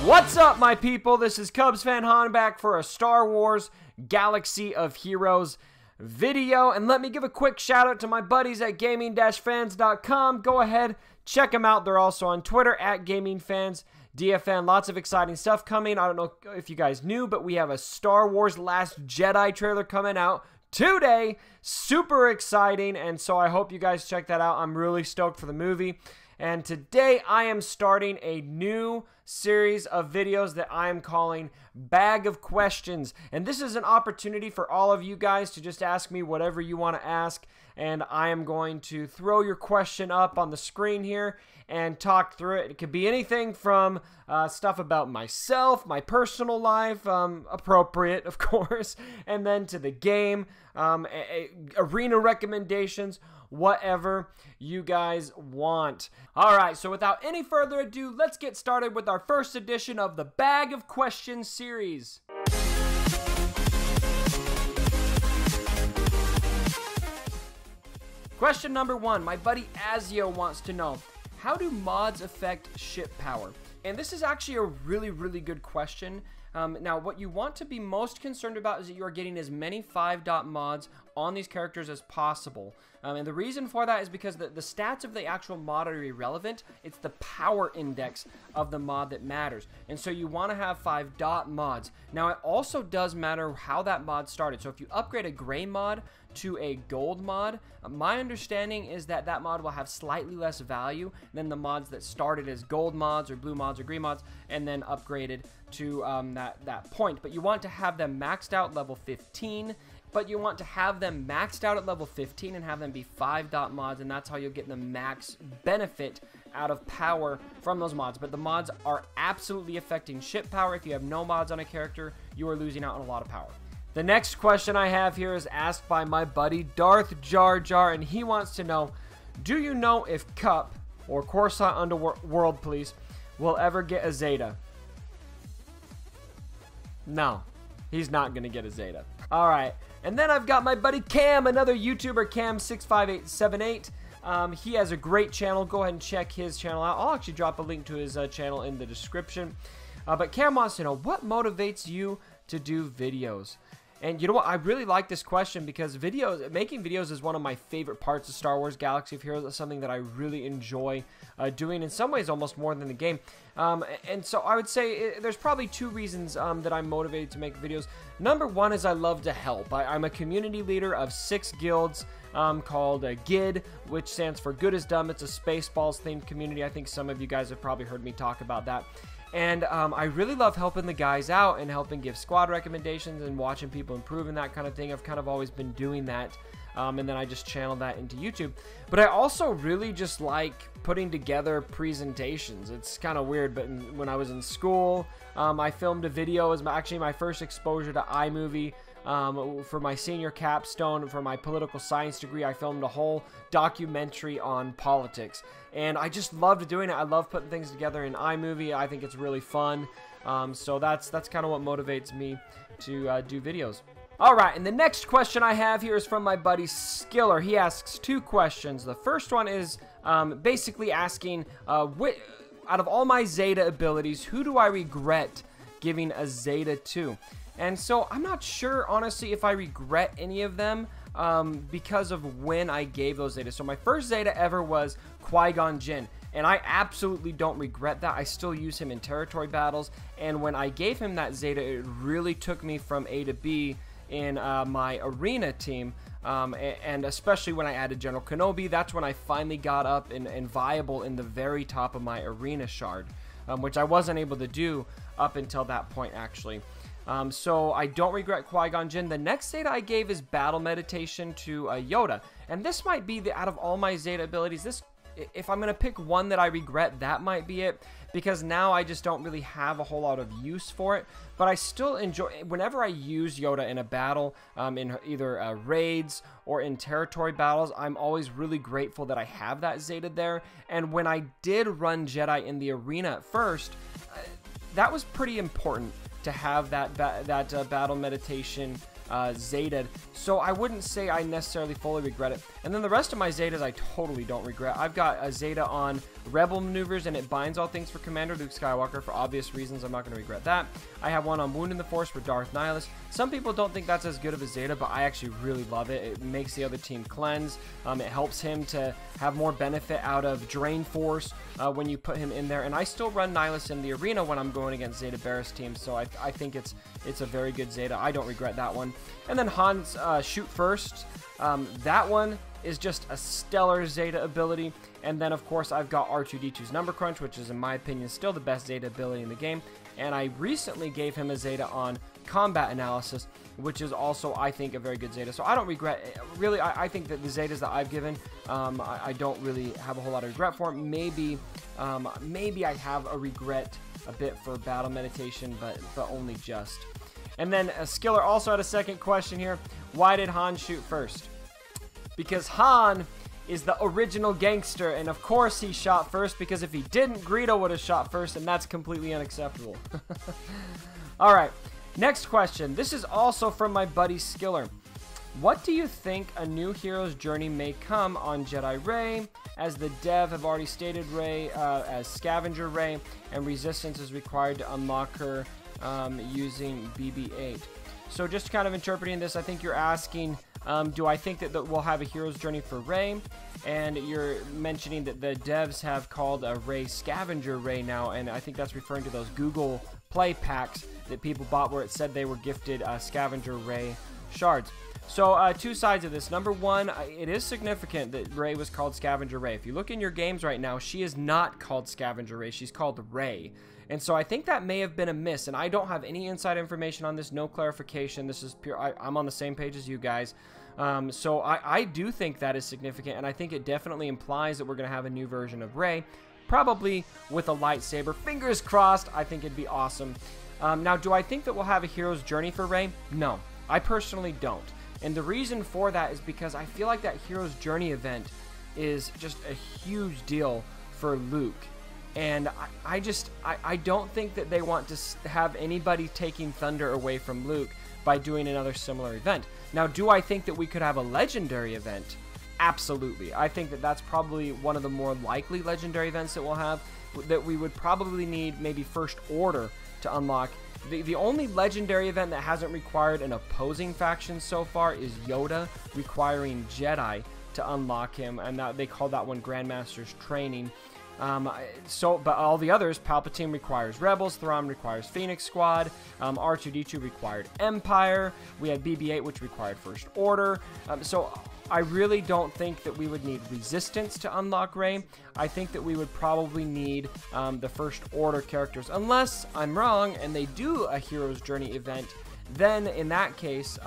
What's up, my people? This is Cubs fan Han back for a Star Wars Galaxy of Heroes video. And let me give a quick shout out to my buddies at gaming-fans.com. Go ahead, check them out. They're also on Twitter at gamingfansdfn. Lots of exciting stuff coming. I don't know if you guys knew, but we have a Star Wars Last Jedi trailer coming out today. Super exciting, and so I hope you guys check that out. I'm really stoked for the movie. And today I am starting a new series of videos that I am calling Bag of Questions. And this is an opportunity for all of you guys to just ask me whatever you want to ask. And I am going to throw your question up on the screen here and talk through it. It could be anything from stuff about myself, my personal life, appropriate, of course, and then to the game, arena recommendations, whatever you guys want. All right, so without any further ado, let's get started with our first edition of the Bag of Questions series. Question number 1, my buddy Azio wants to know, how do mods affect ship power? And this is actually a really good question. Now, what you want to be most concerned about is that you are getting as many 5-dot mods on these characters as possible. And the reason for that is because the stats of the actual mod are irrelevant. It's the power index of the mod that matters. And so you want to have 5-dot mods. Now, it also does matter how that mod started. So if you upgrade a gray mod to a gold mod, my understanding is that that mod will have slightly less value than the mods that started as gold mods or blue mods or green mods and then upgraded to that point. But you want to have them maxed out level 15, but you want to have them maxed out at level 15 and have them be 5-dot mods, and that's how you'll get the max benefit out of power from those mods. But the mods are absolutely affecting ship power. If you have no mods on a character, you are losing out on a lot of power. The next question I have here is asked by my buddy Darth Jar Jar, and he wants to know, do you know if Cup, or Coruscant Underworld, please, will ever get a Zeta? No, he's not going to get a Zeta. All right, and then I've got my buddy Cam, another YouTuber, Cam65878. He has a great channel. Go ahead and check his channel out. I'll actually drop a link to his channel in the description. But Cam wants to know, what motivates you to do videos? And you know what? I really like this question because making videos is one of my favorite parts of Star Wars Galaxy of Heroes. It's something that I really enjoy doing, in some ways almost more than the game. And so I would say there's probably 2 reasons that I'm motivated to make videos. Number 1 is I love to help. I'm a community leader of 6 guilds called GID, which stands for Good as Dumb. It's a Spaceballs themed community. I think some of you guys have probably heard me talk about that. And I really love helping the guys out and helping give squad recommendations and watching people improve and that kind of thing. I've kind of always been doing that. And then I just channeled that into YouTube. But I also really just like putting together presentations. It's kind of weird, but when I was in school, I filmed a video. It was actually my first exposure to iMovie. For my senior capstone for my political science degree, I filmed a whole documentary on politics, and I just loved doing it. I love putting things together in iMovie. I think it's really fun. So that's kind of what motivates me to do videos. All right, and the next question I have here is from my buddy Skiller. He asks 2 questions. The first one is basically asking, out of all my Zeta abilities, who do I regret giving a Zeta to? And so I'm not sure, honestly, if I regret any of them because of when I gave those Zetas. So my first Zeta ever was Qui-Gon Jinn, and I absolutely don't regret that. I still use him in territory battles, and when I gave him that Zeta, it really took me from A to B in my arena team, and especially when I added General Kenobi. That's when I finally got up and viable in the very top of my arena shard, which I wasn't able to do up until that point, actually. So I don't regret Qui-Gon Jinn. The next Zeta I gave is Battle Meditation to Yoda. And this might be out of all my Zeta abilities, if I'm going to pick one that I regret, that might be it. Because now I just don't really have a whole lot of use for it. But I still enjoy, whenever I use Yoda in a battle, in either raids or in territory battles, I'm always really grateful that I have that Zeta there. And when I did run Jedi in the arena at first, that was pretty important to have that battle meditation Zetaed, so I wouldn't say I necessarily fully regret it. And then the rest of my Zetas I totally don't regret. I've got a Zeta on Rebel Maneuvers, and it binds all things for Commander Luke Skywalker for obvious reasons. I'm not going to regret that. I have one on Wound in the Force for Darth Nihilus. Some people don't think that's as good of a Zeta, but I actually really love it. It makes the other team cleanse. It helps him to have more benefit out of Drain Force when you put him in there. And I still run Nihilus in the arena when I'm going against Zeta Barris teams, so I think it's a very good Zeta. I don't regret that one. And then Han's Shoot First. That one is just a stellar Zeta ability. And then, of course, I've got R2-D2's Number Crunch, which is, in my opinion, still the best Zeta ability in the game. And I recently gave him a Zeta on Combat Analysis, which is also, I think, a very good Zeta. So I don't regret, really, I think that the Zetas that I've given, I don't really have a whole lot of regret for. Maybe I have a regret a bit for Battle Meditation, but only just. And then Skiller also had a second question here. Why did Han shoot first? Because Han is the original gangster, and of course he shot first, because if he didn't, Greedo would have shot first, and that's completely unacceptable. Alright, next question. This is also from my buddy Skiller. What do you think a new hero's journey may come on Jedi Rey, as the dev have already stated Rey as Scavenger Rey, and Resistance is required to unlock her using BB-8? So just kind of interpreting this, I think you're asking, do I think that we'll have a hero's journey for Rey? And you're mentioning that the devs have called a Rey Scavenger Rey now, and I think that's referring to those Google Play packs that people bought where it said they were gifted Scavenger Rey shards. So two sides of this. Number one, it is significant that Rey was called Scavenger Rey. If you look in your games right now, she is not called Scavenger Rey. She's called Rey. And so I think that may have been a miss, and I don't have any inside information on this, no clarification. This is pure, I'm on the same page as you guys. So I do think that is significant, and I think it definitely implies that we're going to have a new version of Rey, probably with a lightsaber. Fingers crossed. I think it'd be awesome. Now, do I think that we'll have a hero's journey for Rey? No, I personally don't. And the reason for that is because I feel like that hero's journey event is just a huge deal for Luke. And I don't think that they want to have anybody taking thunder away from Luke by doing another similar event. Now, do I think that we could have a legendary event? Absolutely. I think that that's probably one of the more likely legendary events that we'll have, that we would probably need maybe First Order to unlock. The only legendary event that hasn't required an opposing faction so far is Yoda, requiring Jedi to unlock him, and they call that one Grandmaster's Training. But all the others, Palpatine requires Rebels, Thrawn requires Phoenix Squad, R2-D2 required Empire, we had BB-8 which required First Order, so I really don't think that we would need Resistance to unlock Rey. I think that we would probably need the First Order characters, unless I'm wrong and they do a Hero's Journey event. Then, in that case,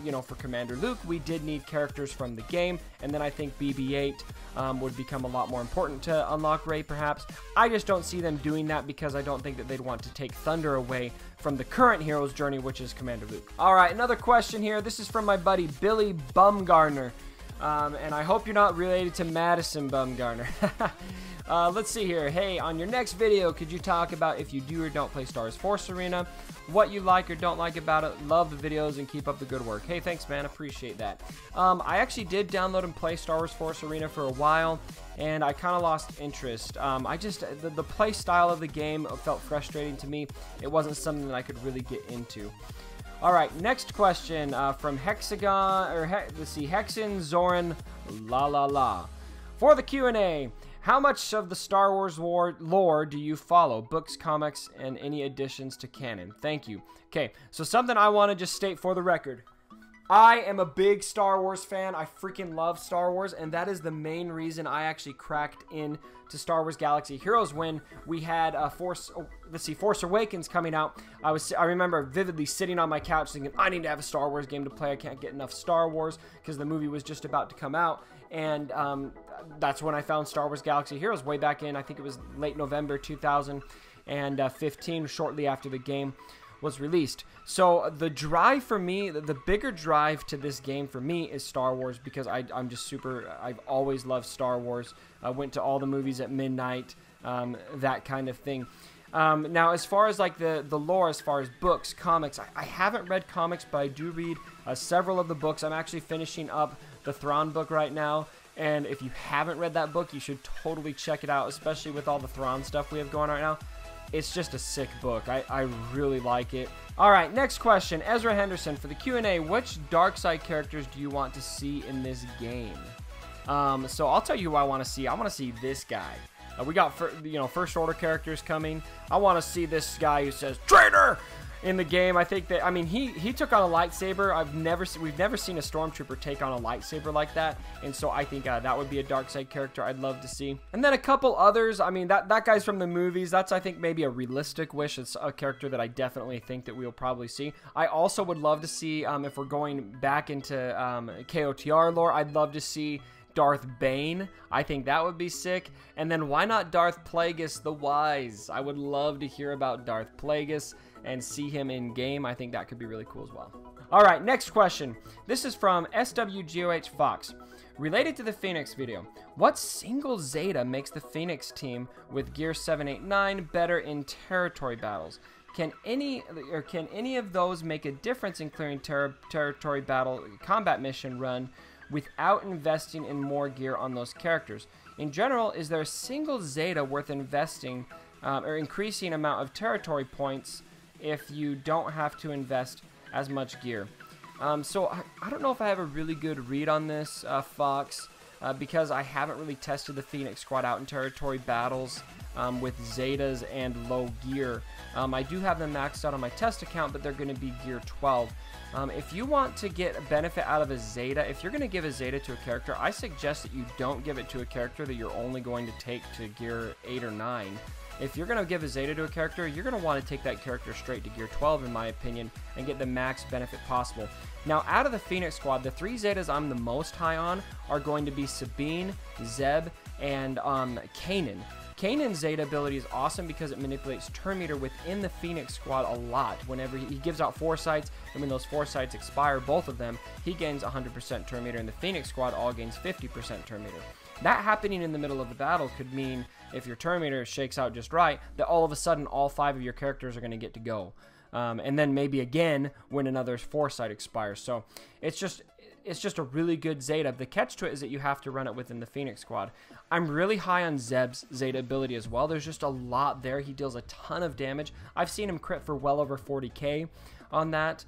you know, for Commander Luke, we did need characters from the game, and then I think BB-8 would become a lot more important to unlock Rey, perhaps. I just don't see them doing that because I don't think that they'd want to take thunder away from the current hero's journey, which is Commander Luke. Alright, another question here. This is from my buddy Billy Bumgarner, and I hope you're not related to Madison Bumgarner. Let's see here. Hey, on your next video, could you talk about if you do or don't play Star Wars Force Arena, what you like or don't like about it? Love the videos and keep up the good work. Hey, thanks, man. Appreciate that. I actually did download and play Star Wars Force Arena for a while, and I kind of lost interest. The play style of the game felt frustrating to me. It wasn't something that I could really get into. All right, next question from Hexagon, or let's see, Hexen Zoran La La La. For the Q&A, how much of the Star Wars lore do you follow? Books, comics, and any additions to canon? Thank you. Okay, so something I want to just state for the record. I am a big Star Wars fan. I freaking love Star Wars, and that is the main reason I actually cracked into Star Wars Galaxy Heroes when we had Force Awakens coming out. I remember vividly sitting on my couch thinking, I need to have a Star Wars game to play. I can't get enough Star Wars because the movie was just about to come out, and that's when I found Star Wars Galaxy Heroes way back in, I think it was late November 2015, shortly after the game was released. So the drive for me, the bigger drive to this game for me is Star Wars, because I'm just I've always loved Star Wars. I went to all the movies at midnight, that kind of thing. Now, as far as like the lore, as far as books, comics, I haven't read comics, but I do read several of the books. I'm actually finishing up the Thrawn book right now, and if you haven't read that book, you should totally check it out, especially with all the Thrawn stuff we have going right now. It's just a sick book. I really like it. All right, next question. Ezra Henderson for the Q&A. Which dark side characters do you want to see in this game? So I'll tell you who I want to see. I want to see this guy. We got first order characters coming. I want to see this guy who says traitor in the game. I think that, I mean, he took on a lightsaber. We've never seen a stormtrooper take on a lightsaber like that, and so I think that would be a dark side character I'd love to see. And then a couple others. I mean, that guy's from the movies. That's, I think, maybe a realistic wish. It's a character that I definitely think that we'll probably see. I also would love to see, if we're going back into KOTR lore, I'd love to see Darth Bane. I think that would be sick. And then why not Darth Plagueis the Wise? I would love to hear about Darth Plagueis and see him in game. I think that could be really cool as well. All right, next question. This is from SWGOH Fox. Related to the Phoenix video, what single Zeta makes the Phoenix team with Gear 789 better in territory battles? Can any of those make a difference in clearing territory battle combat mission run without investing in more gear on those characters? In general, is there a single Zeta worth investing or increasing amount of territory points if you don't have to invest as much gear? So I don't know if I have a really good read on this, Fox, because I haven't really tested the Phoenix Squad out in territory battles with Zetas and low gear. I do have them maxed out on my test account, but they're going to be Gear 12. If you want to get a benefit out of a Zeta, if you're going to give a Zeta to a character, I suggest that you don't give it to a character that you're only going to take to Gear 8 or 9. If you're going to give a Zeta to a character, you're going to want to take that character straight to Gear 12, in my opinion, and get the max benefit possible. Now, out of the Phoenix Squad, the 3 Zetas I'm the most high on are going to be Sabine, Zeb, and Kanan. Kanan's Zeta ability is awesome because it manipulates turn meter within the Phoenix Squad a lot. Whenever he gives out foresights, and when those foresights expire, both of them, he gains 100% turn meter, and the Phoenix Squad all gains 50% turn meter. That happening in the middle of the battle could mean, if your turn meter shakes out just right, that all of a sudden all 5 of your characters are going to get to go. And then maybe again when another foresight expires. So it's just a really good Zeta. The catch to it is that you have to run it within the Phoenix Squad. I'm really high on Zeb's Zeta ability as well. There's just a lot there. He deals a ton of damage. I've seen him crit for well over 40k on that.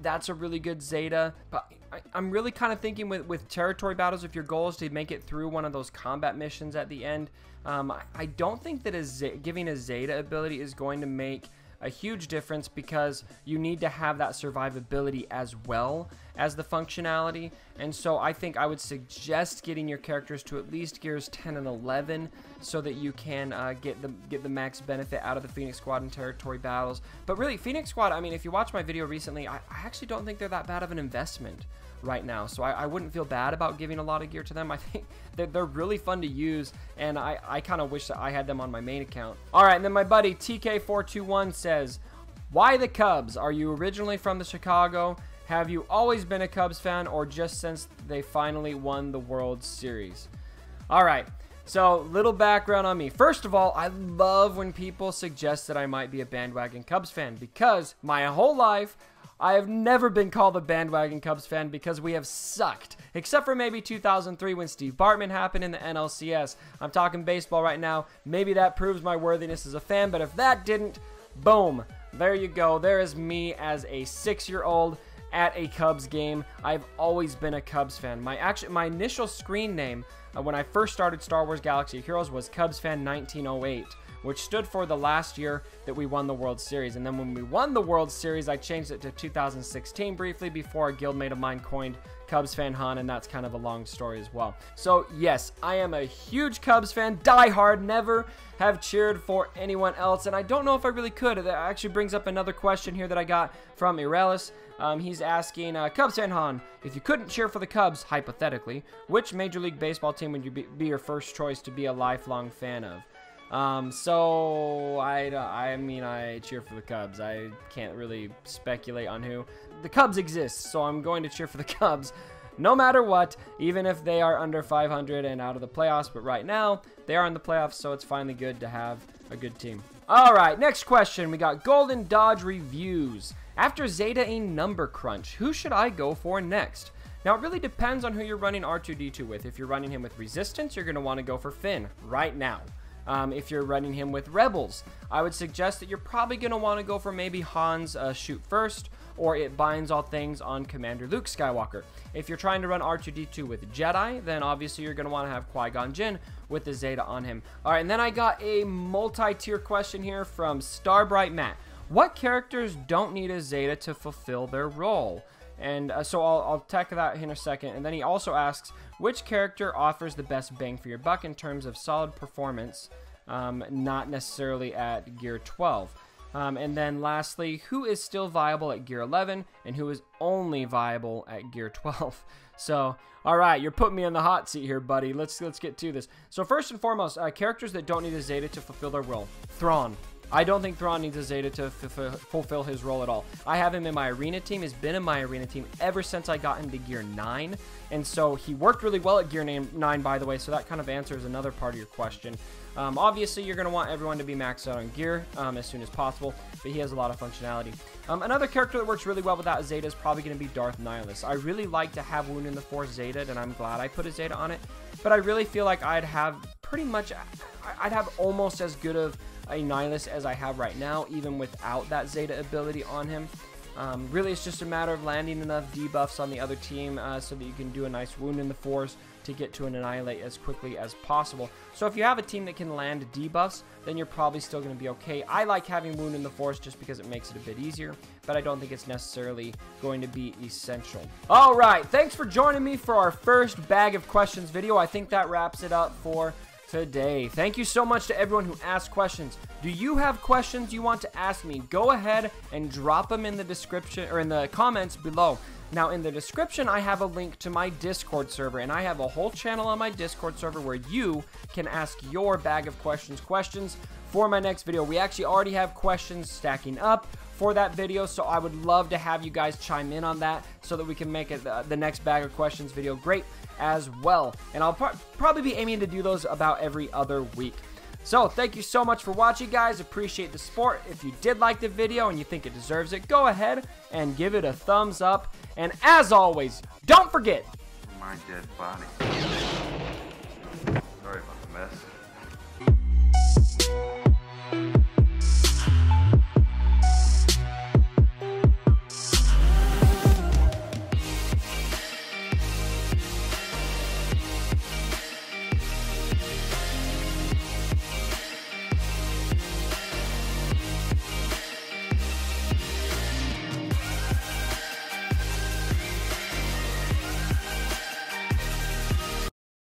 That's a really good Zeta. But I'm really kind of thinking with territory battles, if your goal is to make it through one of those combat missions at the end, I don't think that giving a Zeta ability is going to make a huge difference, because you need to have that survivability as well as the functionality. And so I think I would suggest getting your characters to at least Gears 10 and 11 so that you can get the max benefit out of the Phoenix Squad in territory battles. But really, Phoenix Squad, I mean, if you watch my video recently, I actually don't think they're that bad of an investment right now, so I wouldn't feel bad about giving a lot of gear to them. I think they're really fun to use, and I kind of wish that I had them on my main account. All right, and then my buddy TK421 says, why the Cubs? Are you originally from the Chicago? Have you always been a Cubs fan, or just since they finally won the World Series? All right, so little background on me. First of all, I love when people suggest that I might be a bandwagon Cubs fan, because my whole life I have never been called a bandwagon Cubs fan, because we have sucked. Except for maybe 2003 when Steve Bartman happened in the NLCS. I'm talking baseball right now. Maybe that proves my worthiness as a fan, but if that didn't, boom. There you go. There is me as a 6-year-old at a Cubs game. I've always been a Cubs fan. My initial screen name when I first started Star Wars Galaxy of Heroes was Cubs Fan 1908. Which stood for the last year that we won the World Series. And then when we won the World Series, I changed it to 2016 briefly before a guildmate of mine coined Cubs Fan Han, and that's kind of a long story as well. So yes, I am a huge Cubs fan, diehard, never have cheered for anyone else, and I don't know if I really could. That actually brings up another question here that I got from Irelis. He's asking, Cubs Fan Han, if you couldn't cheer for the Cubs, hypothetically, which Major League Baseball team would you be your first choice to be a lifelong fan of? So I mean, I cheer for the Cubs. I can't really speculate on who. The Cubs exist, so I'm going to cheer for the Cubs no matter what, even if they are under 500 and out of the playoffs. But right now, they are in the playoffs, so it's finally good to have a good team. All right, next question. We got Golden Dodge Reviews. After zeta-ing number crunch, who should I go for next? Now, it really depends on who you're running R2-D2 with. If you're running him with Resistance, you're going to want to go for Finn right now. If you're running him with Rebels, I would suggest that you're probably going to want to go for maybe Han's Shoot First, or It Binds All Things on Commander Luke Skywalker. If you're trying to run R2-D2 with Jedi, then obviously you're going to want to have Qui-Gon Jinn with the Zeta on him. All right, and then I got a multi-tier question here from Starbright Matt. What characters don't need a Zeta to fulfill their role? And so I'll tackle that in a second. And then he also asks, which character offers the best bang for your buck in terms of solid performance, not necessarily at Gear 12? And then lastly, who is still viable at Gear 11 and who is only viable at Gear 12? So, all right, you're putting me in the hot seat here, buddy. Let's get to this. So first and foremost, characters that don't need a Zeta to fulfill their role. Thrawn. I don't think Thrawn needs a Zeta to fulfill his role at all. I have him in my arena team. He's been in my arena team ever since I got into Gear 9. And so he worked really well at Gear 9, by the way, so that kind of answers another part of your question. Obviously, you're going to want everyone to be maxed out on gear as soon as possible, but he has a lot of functionality. Another character that works really well without Zeta is probably going to be Darth Nihilus. I really like to have Wound in the Force Zeta, and I'm glad I put a Zeta on it, but I really feel like I'd have almost as good of a Nihilus as I have right now, even without that Zeta ability on him. Really, it's just a matter of landing enough debuffs on the other team so that you can do a nice Wound in the Force to get to an Annihilate as quickly as possible. So if you have a team that can land debuffs, then you're probably still going to be okay. I like having Wound in the Force just because it makes it a bit easier, but I don't think it's necessarily going to be essential. All right, thanks for joining me for our first Bag of Questions video. I think that wraps it up for today. Thank you so much to everyone who asked questions. Do you have questions you want to ask me? Go ahead and drop them in the description or in the comments below. Now, in the description, I have a link to my Discord server, and I have a whole channel on my Discord server where you can ask your Bag of Questions for my next video. We actually already have questions stacking up for that video, so I would love to have you guys chime in on that so that we can make it the next Bag of Questions video great as well. And I'll probably be aiming to do those about every other week. So thank you so much for watching, guys. Appreciate the support. If you did like the video and you think it deserves it, go ahead and give it a thumbs up. And as always, don't forget my dead body. Sorry about the mess.